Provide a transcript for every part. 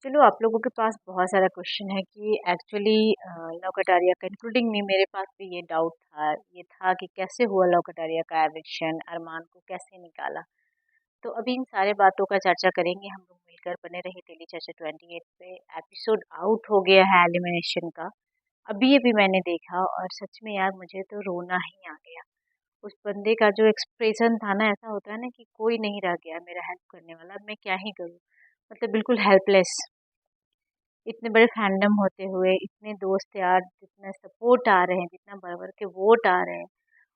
चलो आप लोगों के पास बहुत सारा क्वेश्चन है कि एक्चुअली लव कटारिया का इंक्लूडिंग मी मेरे पास भी ये डाउट था। ये था कि कैसे हुआ लव कटारिया का एविक्शन, अरमान को कैसे निकाला। तो अभी इन सारे बातों का चर्चा करेंगे हम लोग मिलकर। बने रहे डेली चर्चा 28 पे। एपिसोड आउट हो गया है एलिमिनेशन का। अभी अभी मैंने देखा और सच में यार मुझे तो रोना ही आ गया। उस बंदे का जो एक्सप्रेशन था ना, ऐसा होता है ना कि कोई नहीं रह गया मेरा हेल्प करने वाला, अब मैं क्या ही करूँ। मतलब बिल्कुल हेल्पलेस। इतने बड़े फैंडम होते हुए, इतने दोस्त यार, जितना सपोर्ट आ रहे हैं, जितना भर भर के वोट आ रहे हैं,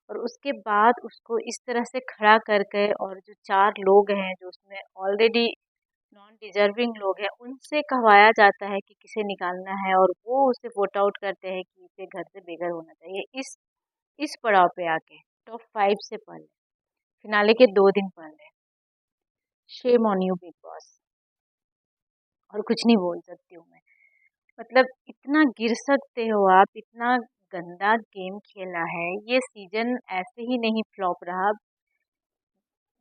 और उसके बाद उसको इस तरह से खड़ा करके, और जो 4 लोग हैं जो उसमें ऑलरेडी नॉन डिजर्विंग लोग हैं, उनसे कहवाया जाता है कि किसे निकालना है, और वो उसे वोट आउट करते हैं कि इसे घर से बेघर होना चाहिए। इस पड़ाव पे आके टॉप 5 से पहले, फिनाले के 2 दिन पहले, shame on you big boss. और कुछ नहीं बोल सकती हूँ मैं। मतलब इतना गिर सकते हो आप, इतना गंदा गेम खेला है। ये सीजन ऐसे ही नहीं फ्लॉप रहा,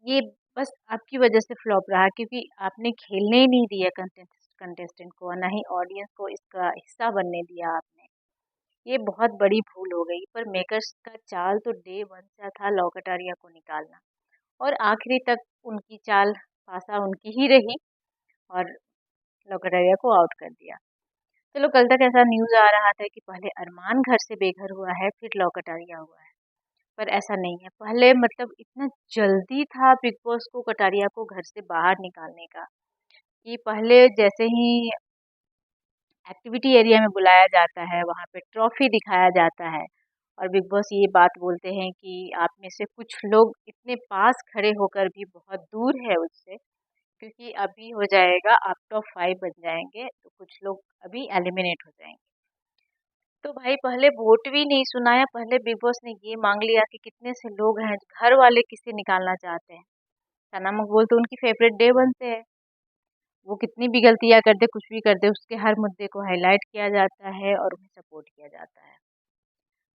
ये बस आपकी वजह से फ्लॉप रहा, क्योंकि आपने खेलने ही नहीं दिया कंटेस्टेंट को, और ना ही ऑडियंस को इसका हिस्सा बनने दिया आपने। ये बहुत बड़ी भूल हो गई। पर मेकर्स का चाल तो डे वन से था लौ कटारिया को निकालना, और आखिरी तक उनकी चाल पासा उनकी ही रही, और लौ कटारिया को आउट कर दिया। चलो, कल तक ऐसा न्यूज़ आ रहा था कि पहले अरमान घर से बेघर हुआ है, फिर लौ कटारिया हुआ है। पर ऐसा नहीं है। पहले मतलब इतना जल्दी था बिग बॉस को कटारिया को घर से बाहर निकालने का, कि पहले जैसे ही एक्टिविटी एरिया में बुलाया जाता है, वहाँ पे ट्रॉफी दिखाया जाता है, और बिग बॉस ये बात बोलते हैं कि आप में से कुछ लोग इतने पास खड़े होकर भी बहुत दूर है उससे, क्योंकि अभी हो जाएगा, आप टॉप 5 बन जाएंगे, तो कुछ लोग अभी एलिमिनेट हो जाएंगे। तो भाई पहले वोट भी नहीं सुनाया, पहले बिग बॉस ने ये मांग लिया कि कितने से लोग हैं घर वाले किसे निकालना चाहते हैं। सना मकबूल तो उनकी फेवरेट डे बनते हैं। वो कितनी भी गलतियां कर दे, कुछ भी कर दे, उसके हर मुद्दे को हाईलाइट किया जाता है और उन्हें सपोर्ट किया जाता है।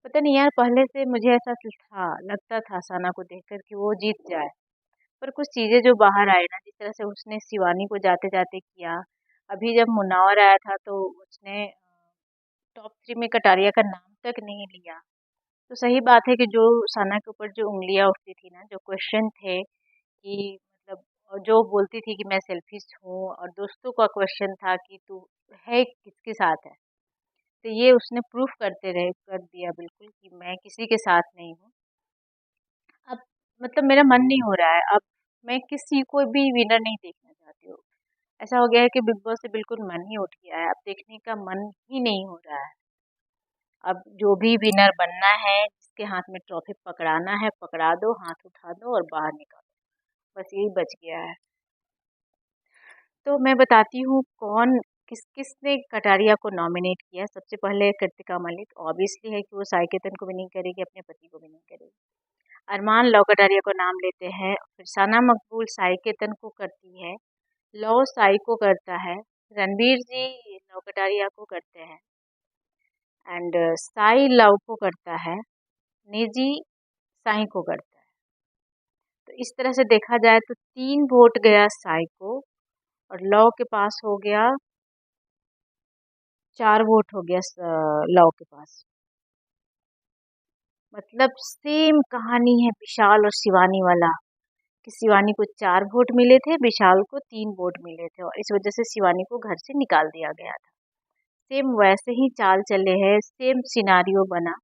पता नहीं यार, पहले से मुझे ऐसा था, लगता था सना को देखकर कि वो जीत जाए। पर कुछ चीजें जो बाहर आए ना, जिस तरह से उसने शिवानी को जाते जाते किया। अभी जब मुनावर आया था तो उसने टॉप 3 में कटारिया का नाम तक नहीं लिया। तो सही बात है कि जो सना के ऊपर जो उंगलियां उठती थी ना, जो क्वेश्चन थे कि मतलब, और जो बोलती थी कि मैं सेल्फिश हूँ, और दोस्तों का क्वेश्चन था कि तू है किसके साथ है, तो ये उसने प्रूफ करते रहे, कर दिया बिल्कुल कि मैं किसी के साथ नहीं हूँ। अब मतलब मेरा मन नहीं हो रहा है, अब मैं किसी को भी विनर नहीं देखना चाहती हूँ। ऐसा हो गया है कि बिग बॉस से बिल्कुल मन ही उठ गया है, अब देखने का मन ही नहीं हो रहा है। अब जो भी विनर बनना है, जिसके हाथ में ट्रॉफी पकड़ाना है, पकड़ा दो, हाथ उठा दो और बाहर निकालो। बस यही बच गया है। तो मैं बताती हूँ कौन, किस किस ने कटारिया को नॉमिनेट किया। सबसे पहले कृतिका मलिक, ऑब्वियसली है कि वो साई केतन को भी नहीं करेगी, अपने पति को भी नहीं करेगी। अरमान लव कटारिया को नाम लेते हैं, फिर सना मकबूल साई केतन को करती है, लव साई को करता है, रणवीर जी लव कटारिया को करते हैं, एंड साई लव को करता है, निजी साई को करता है। तो इस तरह से देखा जाए तो 3 वोट गया साई को, और लव के पास हो गया 4 वोट हो गया लव के पास। मतलब सेम कहानी है विशाल और शिवानी वाला, कि शिवानी को 4 वोट मिले थे, विशाल को 3 वोट मिले थे, और इस वजह से शिवानी को घर से निकाल दिया गया था। सेम वैसे ही चाल चले हैं, सेम सिनारियो बना।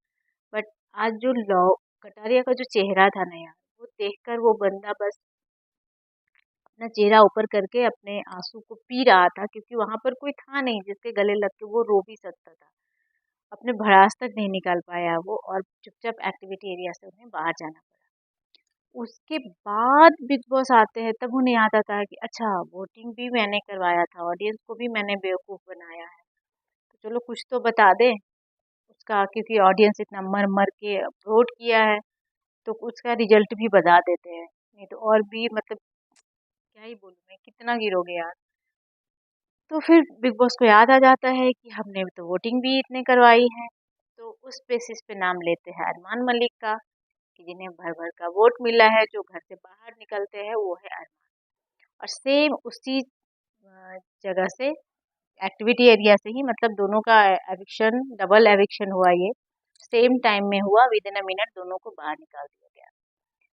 बट आज जो लव कटारिया का जो चेहरा था ना यार, वो देखकर वो बंदा बस अपना चेहरा ऊपर करके अपने आंसू को पी रहा था, क्योंकि वहां पर कोई था नहीं जिसके गले लग के वो रो भी सकता था। अपने भड़ास तक नहीं निकाल पाया वो, और चुपचाप एक्टिविटी एरिया से उन्हें बाहर जाना पड़ा। उसके बाद बिग बॉस आते हैं, तब उन्हें याद आता है कि अच्छा, वोटिंग भी मैंने करवाया था, ऑडियंस को भी मैंने बेवकूफ बनाया है। तो चलो कुछ तो बता दे उसका, क्योंकि ऑडियंस इतना मर मर के वोट किया है, तो उसका रिजल्ट भी बता देते हैं। नहीं तो और भी मतलब क्या ही बोलूं मैं, कितना गिरोगे यार। तो फिर बिग बॉस को याद आ जाता है कि हमने तो वोटिंग भी इतने करवाई है, तो उस बेसिस पे नाम लेते हैं अरमान मलिक का, कि जिन्हें भर भर का वोट मिला है, जो घर से बाहर निकलते हैं वो है अरमान। और सेम उसी जगह से एक्टिविटी एरिया से ही, मतलब दोनों का एविक्शन, डबल एविक्शन हुआ, ये सेम टाइम में हुआ, विद इन अ मिनट दोनों को बाहर निकाल दिया गया।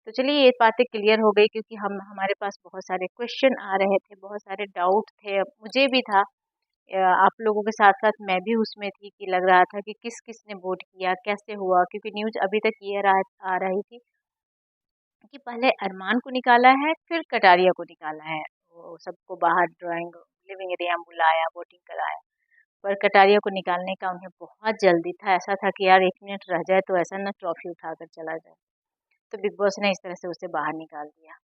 तो चलिए ये बातें क्लियर हो गई, क्योंकि हम हमारे पास बहुत सारे क्वेश्चन आ रहे थे, बहुत सारे डाउट थे, मुझे भी था, आप लोगों के साथ साथ मैं भी उसमें थी कि लग रहा था कि किस किस ने वोट किया, कैसे हुआ, क्योंकि न्यूज़ अभी तक ये आ रही थी कि पहले अरमान को निकाला है, फिर कटारिया को निकाला है, वो सबको बाहर ड्राइंग लिविंग एरिया में बुलाया, वोटिंग कराया, पर कटारिया को निकालने का उन्हें बहुत जल्दी था। ऐसा था कि यार 1 मिनट रह जाए तो ऐसा ना ट्रॉफी उठाकर चला जाए, तो बिग बॉस ने इस तरह से उसे बाहर निकाल दिया।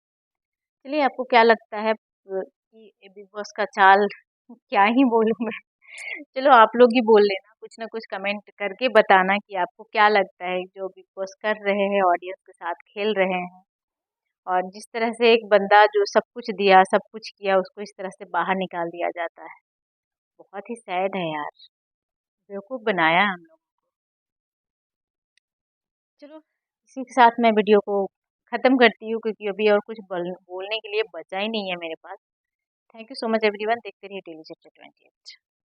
चलिए आपको क्या लगता है कि बिग बॉस का चाल, क्या ही बोलूँ मैं। चलो आप लोग ही बोल लेना, कुछ ना कुछ कमेंट करके बताना कि आपको क्या लगता है जो बिग बॉस कर रहे हैं, ऑडियंस के साथ खेल रहे हैं, और जिस तरह से एक बंदा जो सब कुछ दिया, सब कुछ किया, उसको इस तरह से बाहर निकाल दिया जाता है। बहुत ही सैड है यार, बेवकूफ़ बनाया है हम लोग। चलो इसी के साथ मैं वीडियो को ख़त्म करती हूँ, क्योंकि अभी और कुछ बोलने के लिए बचा ही नहीं है मेरे पास। Thank you so much everyone, देखते रहिए डेली चैप्टर 28।